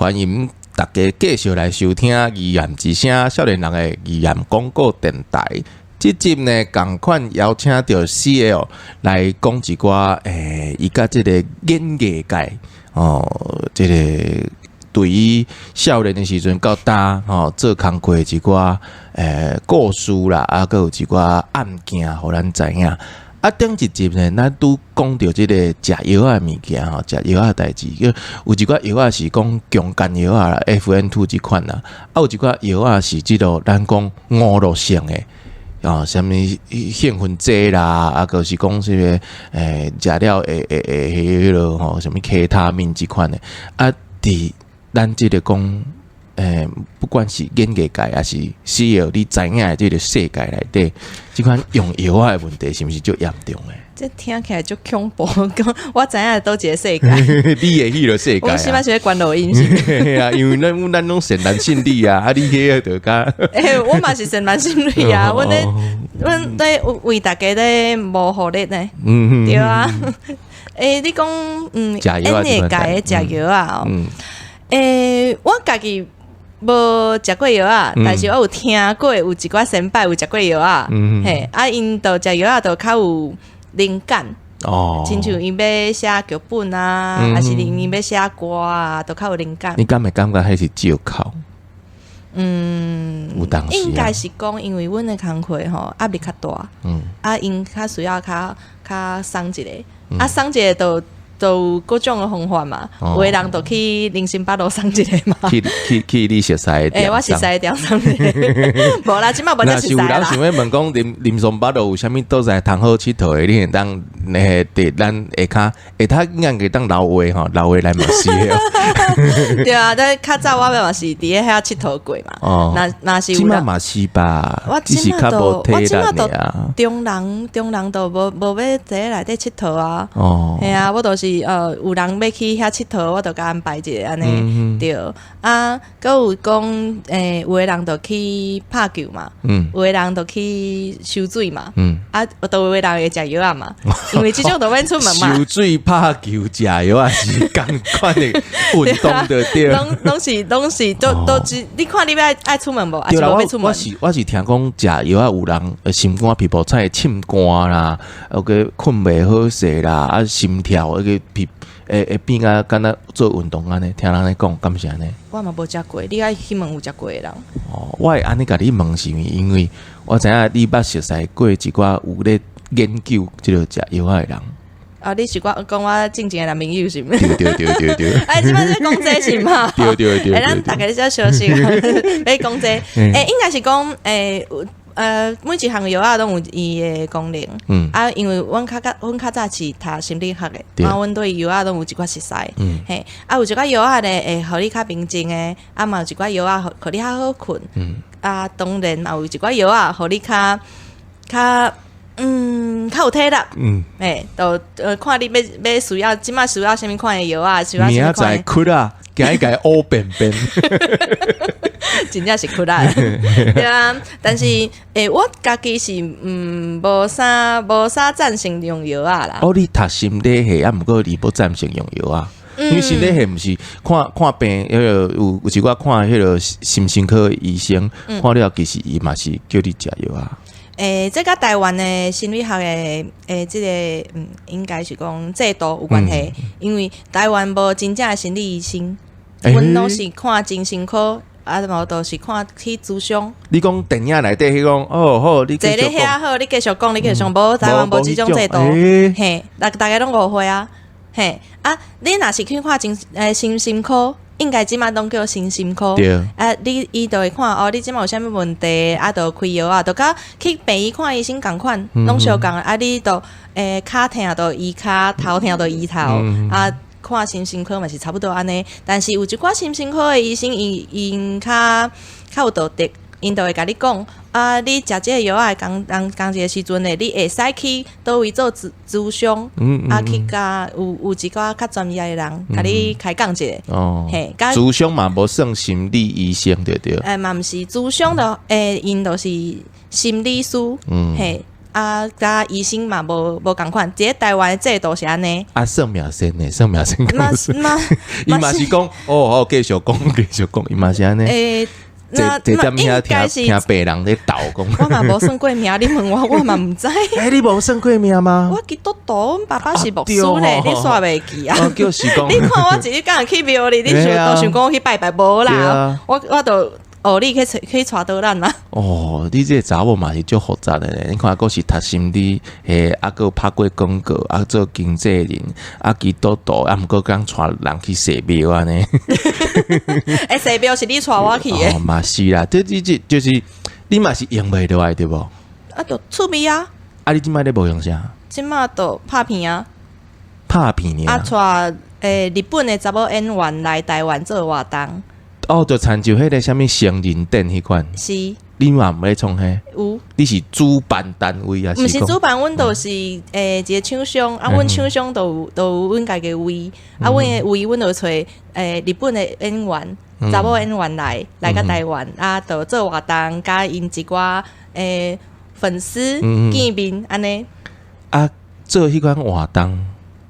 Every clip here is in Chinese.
欢迎大家继续来收听《语言之声》少年人的语言广告电台。这集呢，同款邀请到 CL 来讲一寡伊甲这个演艺界这个对于少年的时阵到大做工课一寡故事啦，还有一寡案件，互咱知影。顶一集呢，咱拄讲到即个食药的物件食药的代志，有一寡药是讲强肝药啦 ，FN2 即款啦，有一寡药是即落咱讲五路性的什么兴奋剂啦，就是讲这个食了迄落什么 K 他命即款的伫咱即个讲。不管是演艺界还是需要你知影的这个世界内底，这款用药的问题是不是最严重的？这听起来就恐怖，我知影都一个世界。你会迄个世界、啊？我起码是关录音是。啊，因为咱拢善男信女啊，你迄个就甲。我嘛是善男信女啊，阮咧为大家咧谋福利呢。对啊。你讲演艺界的食药啊我家己。无食过药啊，但是我有听过有一寡先辈有食过药啊，因都食药啊，都较有灵感亲像因要写剧本啊，还是因要写歌啊，都较有灵感。你敢会感觉迄是借口？有当时应该是讲，因为阮的工课压力较大，因较需要较松一个，松一个都有各种的方法嘛，有的人就去林森北路送一个嘛，去你熟悉的店，我熟悉的店送一个，无啦，即摆无得熟悉啦。那是有人想要问讲林森北路有啥物倒在通好佚佗的，你会当伫咱下骹应该当老话老话来嘛是哦。对啊，但较早我嘛是伫咧遐佚佗过嘛。那是有人嘛是吧？我只是较无体力啊。中人都无要坐咧内底佚佗啊。系啊，我都是有人要去遐佚佗，我就甲安排一个安尼对啊。佮有讲有的人就去拍球嘛，有的人就去收水嘛，都有的人会食药啊嘛，因为即种都免出门嘛。收水、拍球、食药啊，是同款的运动的对。拢是都你看你爱出门无？还是无要出门？我是听讲食药啊，有人心肝皮肤菜沁肝啦，个困袂好势啦，心跳个皮会变啊，敢若做运动安尼，听人咧讲，敢是安尼？我嘛无食过，你爱去问有食过的人。我会安尼甲你问是因为我知影你捌熟悉过一寡有咧研究即个食药的人。你是讲我正经的男朋友是毋？对。即摆在讲这是嘛？对。咱大家在休息，要讲这，应该是讲每一项药啊都有伊的功能，因为阮较早是读心理学的，阮对药啊都有一寡熟悉，有一寡药啊咧会互你较平静的，嘛有一寡药啊互你较好困，当然嘛有一寡药啊互你较有体力，都看你要需要，即摆需要啥物款的药啊，需要啥物款的。明仔哭啊，今个乌便便，真正是哭啦，对啊。但是我家己是无啥赞成用药啊啦。你读心理系毋过你无赞成用药啊？因为心理系毋是看病，有一寡看迄个心身科的医生，看了其实伊嘛是叫你食药啊。这甲台湾的心理学的这个应该是讲制度有关系，因为台湾无真正的心理医生，阮拢是看精神科，无都是看去咨商。你讲电影内底迄讲好，你继续讲。好，你继续讲，无台湾无即种制度，嘿，大家拢误会啊，嘿你若是去看心身科。应该即马拢叫心身科，伊就会看你即马有啥物问题，就开药啊，就甲去病院看医生共款，拢相共你就骹疼就医骹，头疼就医头，看心身科嘛是差不多安尼。但是有一寡心身科的医生，因较有道德，因就会甲你讲你食即个药啊，讲一个时阵呢，你会使去倒位做咨商，去甲有一寡较专业的人，甲你开讲一下。嘿，咨商嘛无算心理医生对对。嘛毋是咨商的，因就是心理师。嘿，甲医生嘛无共款，一个台湾的制度是安尼。算命先呢，算命先讲是，伊嘛是讲继续讲，伊嘛是安尼。这点遐听别人咧斗讲，我嘛无算过命，你问我嘛毋知。你无算过命吗？我基督徒，阮爸爸是牧师咧，你煞袂记啊？就是讲，你看我一日敢去庙里，你都想讲去拜拜无啦？我都。你去带倒咱啦！你这个查某嘛是足复杂的咧。你看，佫是读心理，佫拍过广告，做经纪人，基督徒，毋过讲带人去洗庙安尼。洗庙是你带我去的。嘛是啦，这就是你嘛是用袂落来对无？就趣味啊！你即摆咧无用啥？即摆都拍片啊！拍片啊！带日本的查某演员来台湾做活动。就参照迄个啥物成人展迄款，是，你嘛毋咧创迄？有，你是主办单位啊？毋是主办，阮都是一个厂商，阮厂商都有阮家己位，阮的位阮就找日本的演员，查某演员来甲台湾，就做活动，甲因一寡粉丝见面安尼。做迄款活动，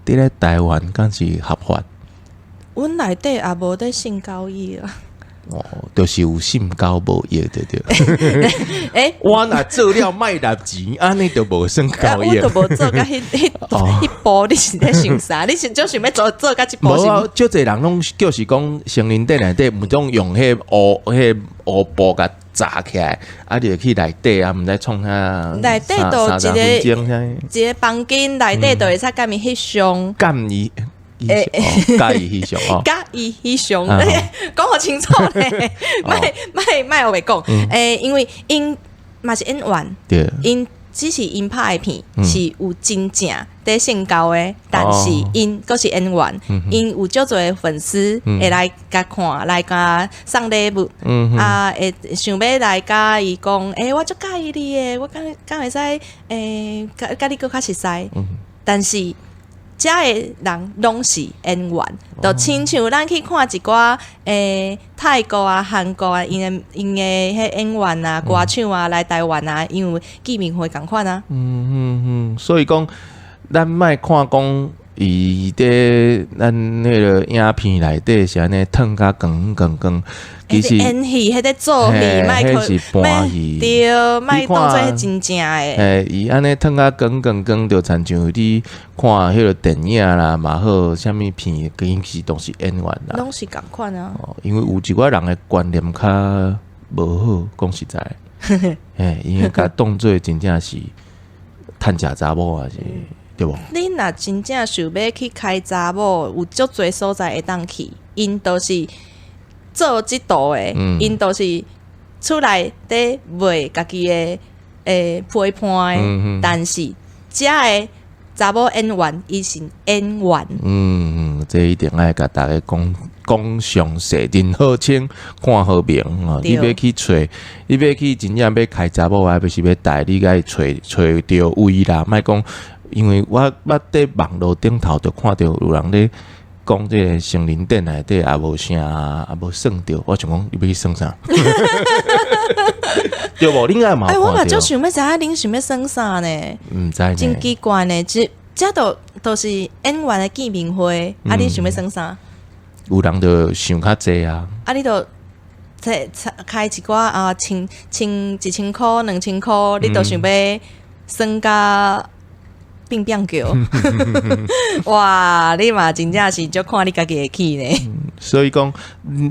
伫咧台湾敢是合法？阮内底也无得性交易啊。就是有性交无益对。我若做了卖纳钱，安尼就无算交易。我都无做甲迄步，你是咧想啥？你是就想要做甲即步？无啊，足侪人拢就是讲成人店内底，毋种用迄乌布甲扎起来，你就去内底毋知创啥。内底都一个房间内底都会使甲伊翕相。介意翕相介意翕相，讲好清楚咧，莫我袂讲。因为因嘛是演员，因只是因拍的片是有真正在性交的，但是因佫是演员，因有足侪粉丝会来甲看，来甲送礼物，会想要来甲伊讲，我足介意你的，我敢会使甲你佫较熟悉，但是。遮的人拢是演员，就亲像咱去看一寡泰国啊、韩国啊，因的迄演员啊、歌手啊来台湾啊，因为见面会共款啊。所以讲，咱莫看讲伊伫咱迄个影片内底是安尼烫甲光，其实演戏，迄个做戏，莫是搬戏，对，莫当做迄真正诶。伊安尼烫甲光，就亲像你看迄个电影啦，嘛好，啥物片，其实都是演员啦，拢是共款啊。因为有一寡人诶观念较无好，讲实在，因为甲当做真正是趁食查某啊是。对无？你若真正想要去开查某，有足侪所在会当去，因都是做即道诶，因都是出来伫卖家己诶批判诶，但是遮诶查某演员伊是演员。这一定爱甲大家讲详细，认好清，看好明你要去找，你要去真正要开查某，还是要带你该找着位啦，莫讲。因为我伫网络顶头就看到有人咧讲这个成人店内底也无啥，也无算着。我想讲，你要去算啥？对无？你应该嘛看到。我嘛就想要知影恁想要算啥呢？毋知呢。真奇怪呢，这都是演员的见面会，你想要算啥？有人就想较济啊。你就开一寡1000块、2000块，你都想要算甲。并叫，哇！你嘛真正是就看你家己会去呢。所以讲，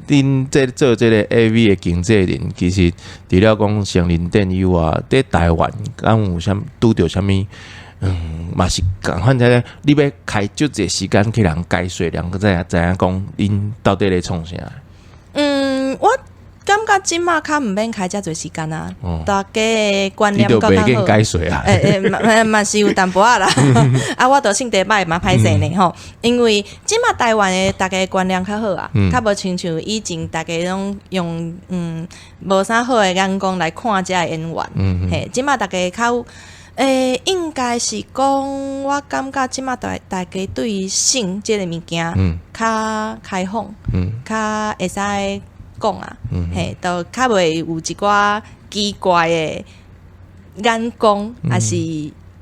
恁做这个 AV 的经纪人，其实除了讲成人店以外，在台湾敢有啥拄着啥物？嘛是共款在你要开足侪时间去人解说，人个知影讲恁到底咧创啥？我。感觉即马较毋免开遮侪时间啊，大家观念较好。解说啊，嘛是有淡薄仔啦。我着性地歹嘛歹势呢吼，因为即马台湾的大家观念较好啊，较无亲像以前大家拢用无啥好的眼光来看遮演员。嘿，即马大家较应该是讲，我感觉即马大家对性即个物件较开放，较会使。讲啊，嘿，都较袂有一寡奇怪的眼光还是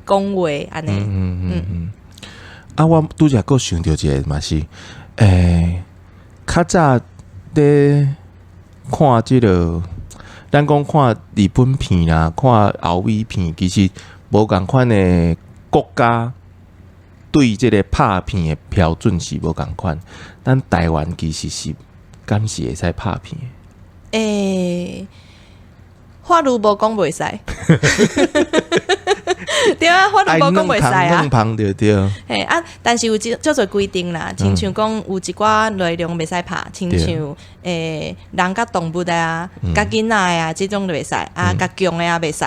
讲话安尼。啊，我拄则佫想到一个嘛是，较早咧看即个，咱讲看日本片啦，看欧美片，其实无共款的国家对即个拍片的标准是无共款。咱台湾其实是敢是会使拍片的。法律无讲袂使，对啊，法律无讲袂使啊。弄对对。嘿啊，但是有足侪规定啦，亲像讲有一寡内容袂使拍，亲像人甲动物的啊，甲囡仔的啊，即种就袂使啊，甲强的啊袂使。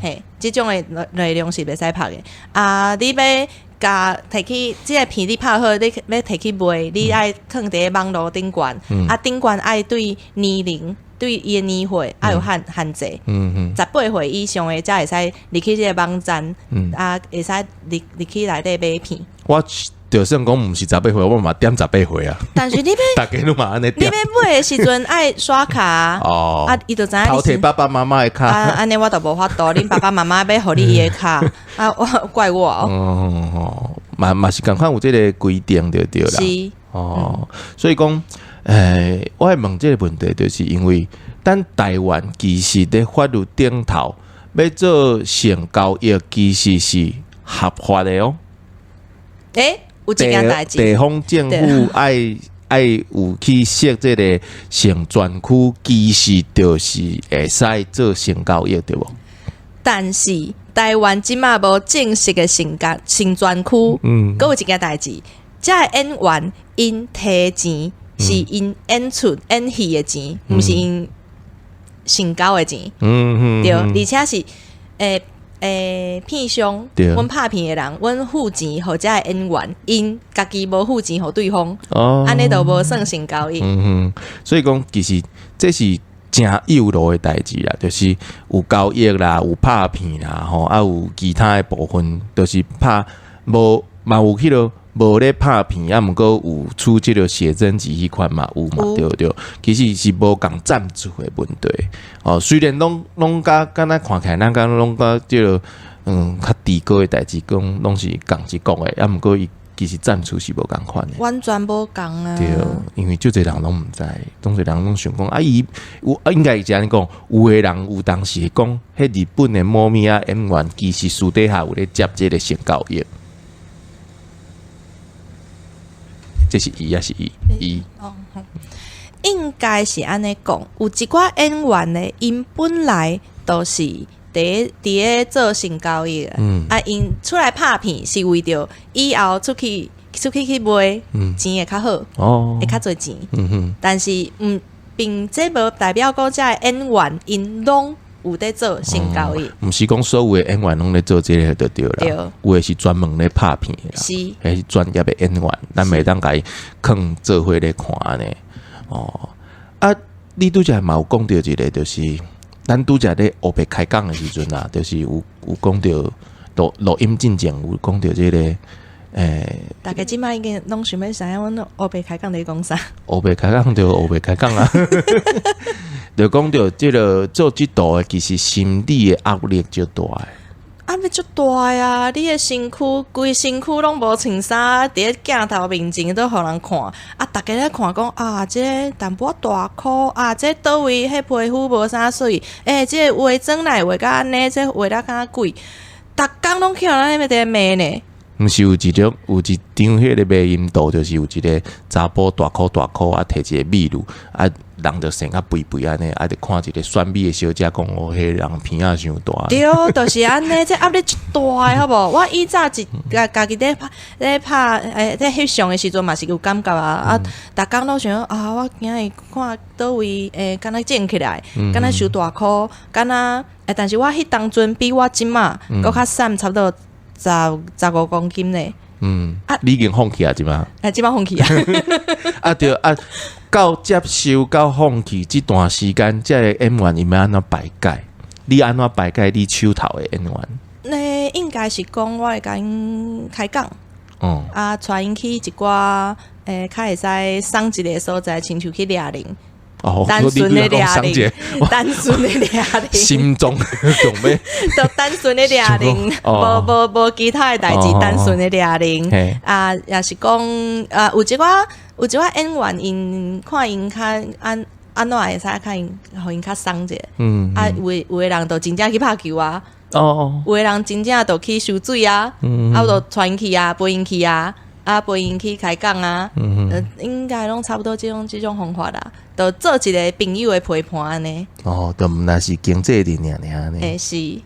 嘿，即种的内容是袂使拍的。啊，你要甲摕去即个片你拍好，你要摕去卖，你爱放伫网络顶悬，啊顶悬爱对年龄。对伊的年岁还有限制，18岁以上的才会使入去这个网站，啊，会使入去内底买片。我就算讲毋是18岁，我嘛点18岁啊。但是你要大家都嘛安尼点。你要买的时阵爱刷卡啊，伊就知影偷摕爸爸妈妈的卡。啊，安尼我都无法度，恁爸爸妈妈要互你伊的卡，啊，我怪我哦。嘛是共款有这个规定就对啦。是所以讲。我会问这个问题，就是因为咱台湾其实咧法律顶头要做性交易，其实是合法的哦。有一件代志，地方政府爱有去设这个性专区，其实就是会使做性交易，对无？但是台湾即马无正式的性专区，搁有一件代志，这演员因提钱。是因演出演戏的钱，毋是因性交的钱。对，而且是片商，阮拍片的人，阮付钱互这演员，因家己无付钱互对方，安尼就无算性交易。所以讲，其实这是真有路的代志啦，就是有交易啦，有拍片啦，啊有其他的部分，就是拍无嘛有去咯。无咧拍片，啊，毋过有出即个写真集迄款嘛，有嘛，对不对？其实是无共赞助的问题。虽然拢敢若看起来，咱敢拢甲即个较低高的代志，讲拢是共一讲的，啊，毋过伊其实赞助是无共款的，完全无共啊。对，因为就侪人拢毋知，拢侪人拢想讲，伊有应该是这样讲，有的人有当时讲，迄日本的猫咪啊演员，其实私底下有咧接即个性交易。这是伊，也是伊。应该是安尼讲，有一寡演员呢，因本来都是伫咧做性交易的，因出来拍片是为着以后出去去卖，钱会较好，会较侪钱。但是并这无代表讲这演员因拢有在做性交易，毋是讲所有的演员拢咧做这个就对啦。有的是专门咧拍片的啦，是专业的演员，咱袂当甲伊囥做伙咧看安尼。你拄则嘛有讲到一个，就是咱拄则咧黑白开讲的时阵啊，就是有讲到录音进前有讲到这个。大家即摆已经拢想要知影阮黑白开讲咧讲啥？黑白开讲就黑白开讲啊，就讲到即个做即道的，其实心理的压力就大诶。压力足大啊！你的身躯规身躯拢无穿衫，伫咧镜头面前都互人看啊！逐家咧看讲啊，这淡薄大箍啊，这倒位迄皮肤无啥水，这化妆来画甲安尼，这画得敢贵，逐工拢去咱那边骂呢。毋是有一张迄个卖淫图，就是有一个查甫大箍啊，摕一个秘鲁啊，人就生啊肥肥安尼，啊，就看一个选美的小姐讲哦，迄人片仔伤大。对，就是安尼，这压力足大的，好无？我以早家己咧拍在翕相的时阵嘛是有感觉啊，逐工都想啊，我今日看倒位敢若整起来，敢若收大箍，敢若但是我迄当阵比我即马搁较瘦差不多。15公斤呢？你已经放弃啊？即嘛？即马放弃啊！对啊，到接受到放弃这段时间，这个演员伊要安怎排解？你安怎排解你手头的演员？应该是讲我会甲因开讲，带因去一寡较会使送一个所在，亲像去掠人。哦，单纯的掠你零，单纯的掠零，心中准备就单纯的掠零，无其他的代志，单纯的掠零啊，也是讲有一寡演员因看因较安怎会使看因，互因较松者，啊，有的人就真正去拍球啊，有的人真正就去收水啊，啊，就传去啊，陪因去啊。啊，陪因去开讲啊，应该拢差不多这种方法啦，就做一个朋友的陪伴安尼。哦，就毋那是经济的尔呢。诶，是。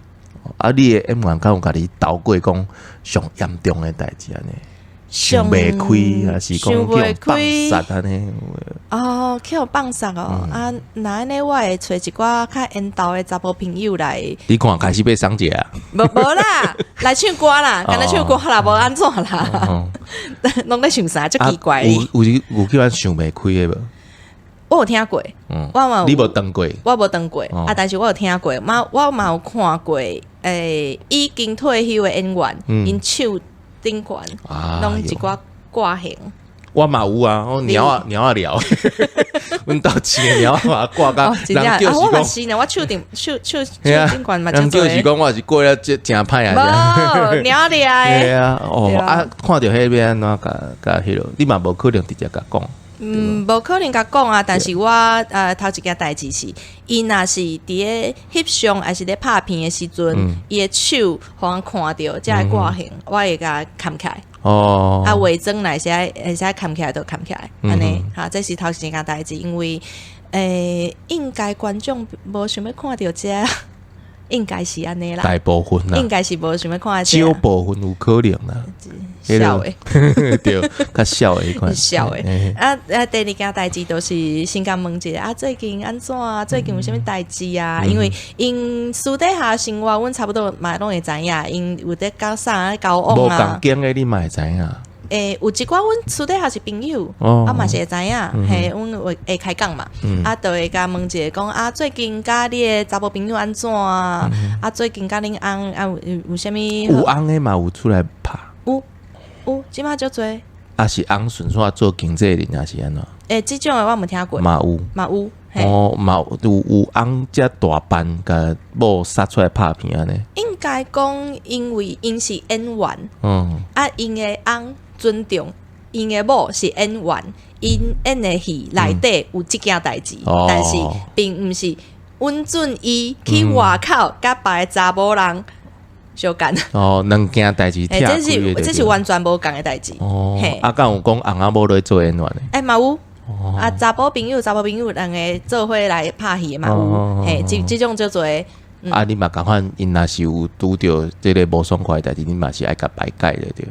啊，你的演员敢有甲你斗过讲上严重的代志安尼？想袂开，还是讲去放杀安尼？哦，去放杀哦！啊，那安尼我会找一寡较缘投的查甫朋友来。你看开始要送者啊？无啦，来唱歌啦，干来唱歌啦，无安怎啦？拢在想啥？足奇怪的。有叫咱想袂开的无？我有听过，你无当过？我无当过啊，但是我有听过，我嘛有看过，已经退休的演员，因手顶悬，拢一寡挂形。我嘛有啊，我鸟啊聊，阮到钱鸟把它挂到，人叫我嘛是呢，我手顶悬嘛，人叫是讲我是过了真歹啊，无鸟聊诶，啊，看到迄边安怎甲迄落，你嘛无可能直接甲讲。无可能甲讲啊，但是我头一件代志是，伊若是伫咧翕相还是咧拍片的时阵，伊的手互人看到，才会挂形，我会甲砍起来。哦，啊，伪装来会使砍起来就砍起来，安尼哈，这是头一件代志，因为应该观众无想要看到这。应该是安尼啦，大部分啦，应该是无想要看少部分有可能啦，少诶，对，较少诶款，少诶。啊，第二件代志就是先甲问一下啊，最近安怎啊？最近有啥物代志啊？因为因私底下生活，阮差不多嘛拢会知影，因有在搞啥交往啊。无共经诶，你嘛会知影。有一寡阮私底下是朋友，啊嘛是会知影，嘿，阮会开讲嘛，啊，就会甲问一下讲啊，最近甲你诶查某朋友安怎啊？啊，最近甲恁翁啊有啥物？有翁诶嘛有出来拍？有，即马足多。啊是翁纯粹做经纪人还是安怎？即种诶我毋听过。嘛有。哦，嘛有翁遮大班甲某杀出来拍片安尼。应该讲，因为因是演员，啊，因诶翁。尊重因的某是演员，因演的戏内底有即件代志，但是并毋是温准伊去外口甲别个查某人相干。两件代志跳开这是完全无共的代志。啊，敢有讲翁仔某咧做演员的？嘛有。啊，查甫朋友两个做伙来拍戏嘛有。嘿，即种叫做。啊，你嘛共款，因若是有拄着即个无爽快的代志，你嘛是爱甲排解的对。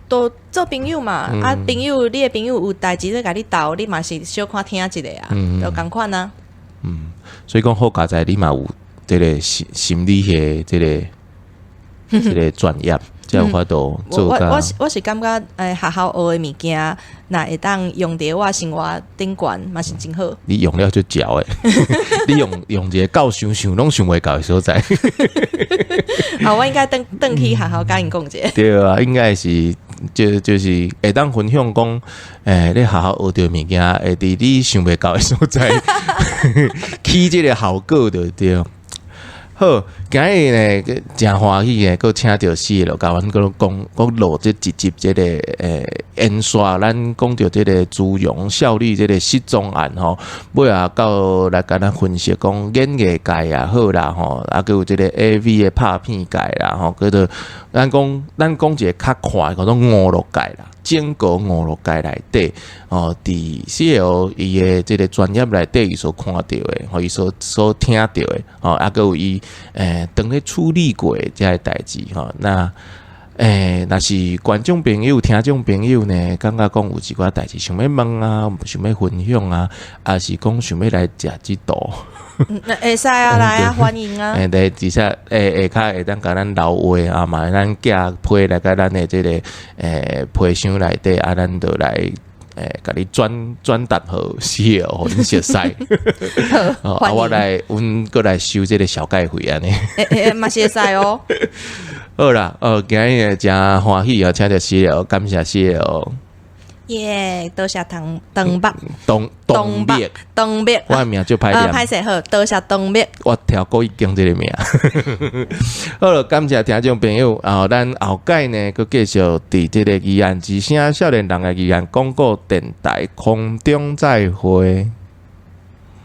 都做朋友嘛，啊，朋友，你的朋友有代志在甲你斗，你嘛是小看听一下啊，就共款啊。所以讲好佳在你嘛有这个心理学这个专业，才有法度做到。我是感觉学校学的物件，那会当用伫我生活顶悬，嘛是真好。你用了就嚼诶，你用一个够想拢想袂到的所在。我应该等去学校甲因讲者。对啊，应该是就是会当分享讲，你学校学到物件，会伫你想袂到的所在，起这个效果就对。好，今日呢，真欢喜诶，佮请到四个甲阮讲录这一集这个演刷，咱讲到这个资源效率这个失踪案吼，尾啊到来甲咱分析讲演艺界也好啦吼，啊佮有这个 AV 的拍片界啦吼，叫做咱讲一个较快嗰种娱乐界啦。整个娱乐界内底，伫 CL 伊的这个专业内底，伊所看到的，伊所听到的，啊，佮有伊当咧处理过这些代志，那若是观众朋友、听众朋友呢，感觉讲有一寡代志想要问啊，想要分享啊，还是讲想要来食一道。会使啊，来啊，欢迎啊！对，而且下骹会当甲咱留话啊嘛，咱寄批来甲咱的这个批箱内底啊，咱就来甲你转达好是哦，互恁熟悉。啊，我来，阮过来收这个小介费安尼。嘛是会使哦。好啦，今日真欢喜啊，请到CL，感谢CL。耶，多谢唐东北，东北，我的名就歹念，歹势好，多谢东北，我挑过一经这个名。好了，感谢听众朋友，咱后届呢，佮继续伫这个宜兰之声少年人的宜兰广播电台空中再会。